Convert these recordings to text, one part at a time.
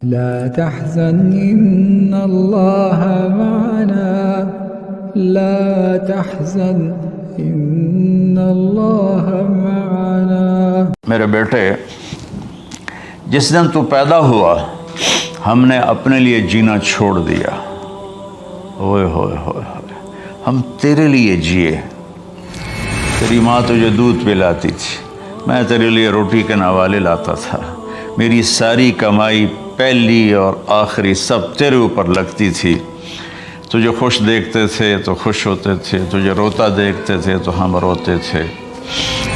لا تحزن إن الله معنا لا تحزن إن الله معنا۔ میرے بیٹے، جس دن تو پیدا ہوا ہم نے اپنے لیے جینا چھوڑ دیا۔ ہوئے ہوئے ہوئے ہوئے، ہم تیرے لیے جیے۔ تیری ماں تجھے دودھ پلاتی تھی، میں تیرے لیے روٹی کے نوالے لاتا تھا۔ میری ساری کمائی پہلی اور آخری سب تیرے اوپر لگتی تھی۔ تجھے خوش دیکھتے تھے تو خوش ہوتے تھے، تجھے روتا دیکھتے تھے تو ہم روتے تھے۔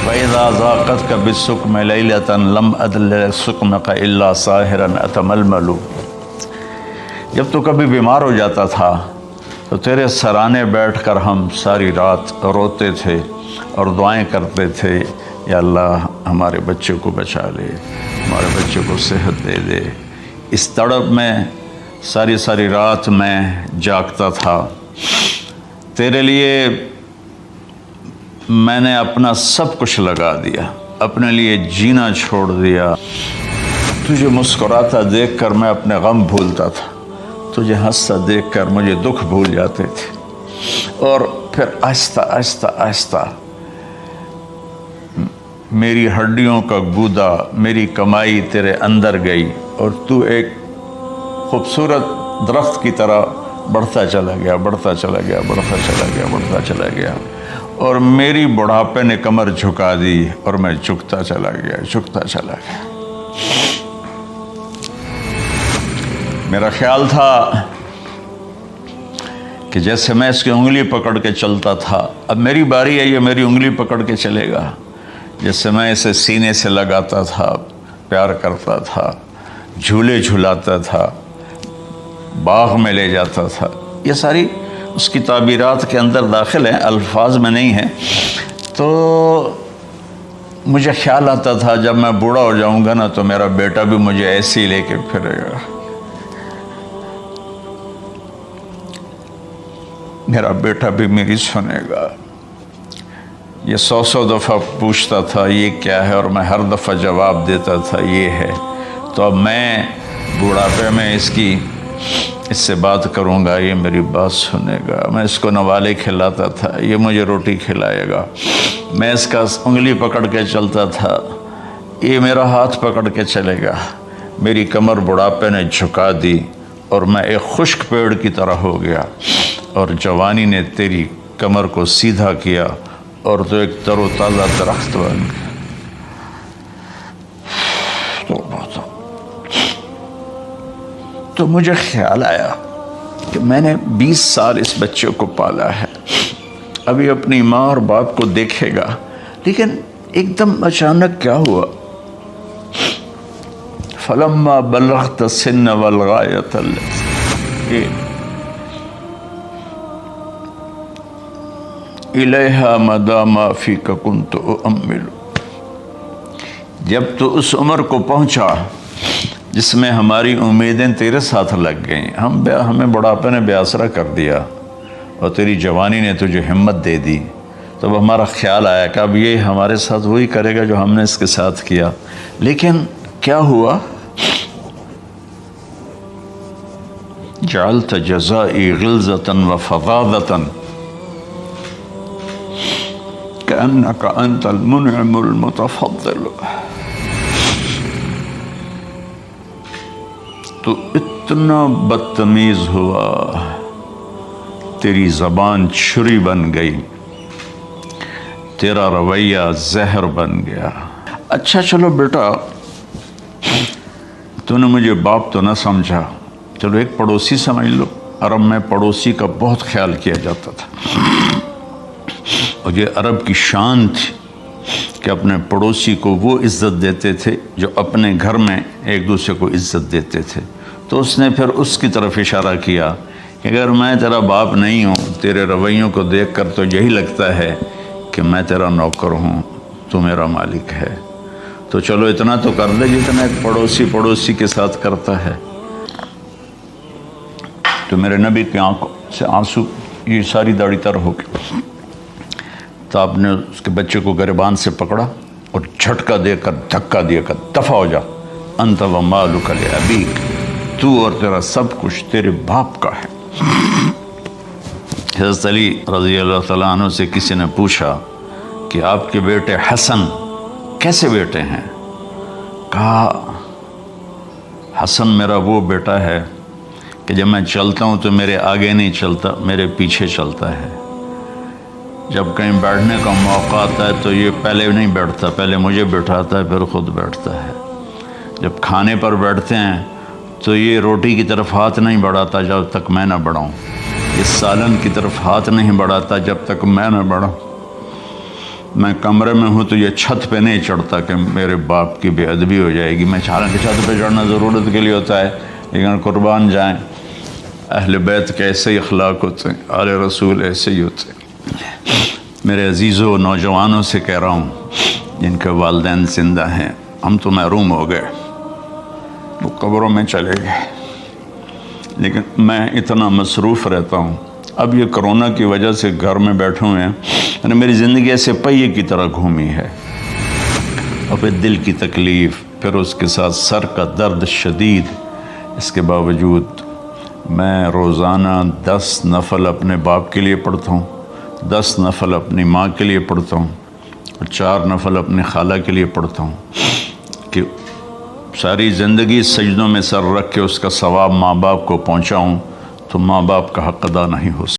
وَإِذَا ذَاقَتْكَ بِالسُّقْمِ لَيْلَةً لَمْ أَدْلِ سُقْمَكَ إِلَّا سَاهِرًا أَتَمَلْمَلُ۔ جب تو کبھی بیمار ہو جاتا تھا تو تیرے سرانے بیٹھ کر ہم ساری رات روتے تھے اور دعائیں کرتے تھے، یا اللہ ہمارے بچے کو بچا لے، ہمارے بچے کو صحت دے دے۔ اس تڑپ میں ساری رات میں جاگتا تھا۔ تیرے لیے میں نے اپنا سب کچھ لگا دیا، اپنے لیے جینا چھوڑ دیا۔ تجھے مسکراتا دیکھ کر میں اپنے غم بھولتا تھا، تجھے ہنستا دیکھ کر مجھے دکھ بھول جاتے تھے، اور پھر آہستہ آہستہ آہستہ میری ہڈیوں کا گودا، میری کمائی تیرے اندر گئی، اور تو ایک خوبصورت درخت کی طرح بڑھتا چلا گیا، بڑھتا چلا گیا، بڑھتا چلا گیا، بڑھتا چلا گیا، اور میری بڑھاپے نے کمر جھکا دی اور میں جھکتا چلا گیا، جھکتا چلا گیا۔ میرا خیال تھا کہ جیسے میں اس کی انگلی پکڑ کے چلتا تھا، اب میری باری ہے، یہ میری انگلی پکڑ کے چلے گا۔ جیسے میں اسے سینے سے لگاتا تھا، پیار کرتا تھا، جھولے جھلاتا تھا، باغ میں لے جاتا تھا، یہ ساری اس کی تعبیرات کے اندر داخل ہیں، الفاظ میں نہیں ہیں۔ تو مجھے خیال آتا تھا جب میں بوڑھا ہو جاؤں گا نا تو میرا بیٹا بھی مجھے ایسے ہی لے کے پھرے گا، میرا بیٹا بھی میری سنے گا۔ یہ 100 دفعہ پوچھتا تھا یہ کیا ہے، اور میں ہر دفعہ جواب دیتا تھا یہ ہے۔ تو اب میں بوڑھاپے میں اس سے بات کروں گا، یہ میری بات سنے گا۔ میں اس کو نوالے کھلاتا تھا، یہ مجھے روٹی کھلائے گا۔ میں اس کا انگلی پکڑ کے چلتا تھا، یہ میرا ہاتھ پکڑ کے چلے گا۔ میری کمر بڑھاپے نے جھکا دی اور میں ایک خشک پیڑ کی طرح ہو گیا، اور جوانی نے تیری کمر کو سیدھا کیا اور تو ایک تر و تازہ درخت بن گیا۔ تو مجھے خیال آیا کہ میں نے 20 سال اس بچے کو پالا ہے، ابھی اپنی ماں اور باپ کو دیکھے گا، لیکن ایک دم اچانک کیا ہوا؟ فَلَمَّا بَلَغْتَ السِّنَّ وَالْغَایَةَ الَّتِي إِلَيْهَا مَدَى مَا فِيكَ كُنْتُ أُؤَمِّلُ۔ جب تو اس عمر کو پہنچا جس میں ہماری امیدیں تیرے ساتھ لگ گئیں، ہمیں بڑھاپے نے بے آسرا کر دیا، اور تیری جوانی نے تجھے ہمت دے دی، تب ہمارا خیال آیا کہ اب یہ ہمارے ساتھ وہی کرے گا جو ہم نے اس کے ساتھ کیا۔ لیکن کیا ہوا؟ جعلت جزائی غلظة وفظاظة كأنك أنت المنعم المتفضل۔ تو اتنا بدتمیز ہوا، تیری زبان چھری بن گئی، تیرا رویہ زہر بن گیا۔ اچھا چلو بیٹا، تو نے مجھے باپ تو نہ سمجھا، چلو ایک پڑوسی سمجھ لو۔ عرب میں پڑوسی کا بہت خیال کیا جاتا تھا، اور یہ عرب کی شان تھی کہ اپنے پڑوسی کو وہ عزت دیتے تھے جو اپنے گھر میں ایک دوسرے کو عزت دیتے تھے۔ تو اس نے پھر اس کی طرف اشارہ کیا کہ اگر میں تیرا باپ نہیں ہوں، تیرے رویوں کو دیکھ کر تو یہی لگتا ہے کہ میں تیرا نوکر ہوں، تو میرا مالک ہے، تو چلو اتنا تو کر دے جتنا ایک پڑوسی کے ساتھ کرتا ہے۔ تو میرے نبی کی آنکھوں سے آنسو، یہ ساری داڑھی تر ہو گئی۔ تو آپ نے اس کے بچے کو گریبان سے پکڑا اور جھٹکا دے کر دھکا دیا کر دفع ہو جا، انت و مالک لابیک، تو اور تیرا سب کچھ تیرے باپ کا ہے۔ حضرت علی رضی اللہ تعالیٰ عنہ سے کسی نے پوچھا کہ آپ کے بیٹے حسن کیسے بیٹے ہیں؟ کہا حسن میرا وہ بیٹا ہے کہ جب میں چلتا ہوں تو میرے آگے نہیں چلتا، میرے پیچھے چلتا ہے۔ جب کہیں بیٹھنے کا موقع آتا ہے تو یہ پہلے نہیں بیٹھتا، پہلے مجھے بٹھاتا ہے پھر خود بیٹھتا ہے۔ جب کھانے پر بیٹھتے ہیں تو یہ روٹی کی طرف ہاتھ نہیں بڑھاتا جب تک میں نہ بڑھاؤں، یہ سالن کی طرف ہاتھ نہیں بڑھاتا جب تک میں نہ بڑھاؤں۔ میں کمرے میں ہوں تو یہ چھت پہ نہیں چڑھتا کہ میرے باپ کی بے ادبی ہو جائے گی۔ میں حالانکہ چھت پہ چڑھنا ضرورت کے لیے ہوتا ہے، لیکن قربان جائیں اہل بیت کے ایسے ہی اخلاق ہوتے ہیں، آل رسول ایسے ہی ہوتے ہیں۔ میرے عزیزوں نوجوانوں سے کہہ رہا ہوں جن کے والدین زندہ ہیں، ہم تو محروم ہو گئے، وہ قبروں میں چلے گئے، لیکن میں اتنا مصروف رہتا ہوں۔ اب یہ کرونا کی وجہ سے گھر میں بیٹھے ہوئے ہیں، یعنی میری زندگی ایسے پہیے کی طرح گھومی ہے، اور پھر دل کی تکلیف، پھر اس کے ساتھ سر کا درد شدید۔ اس کے باوجود میں روزانہ 10 نفل اپنے باپ کے لیے پڑھتا ہوں، 10 نفل اپنی ماں کے لیے پڑھتا ہوں، اور 4 نفل اپنی خالہ کے لیے پڑھتا ہوں کہ ساری زندگی سجدوں میں سر رکھ کے اس کا ثواب ماں باپ کو پہنچاؤں تو ماں باپ کا حق ادا نہیں ہو سکتا۔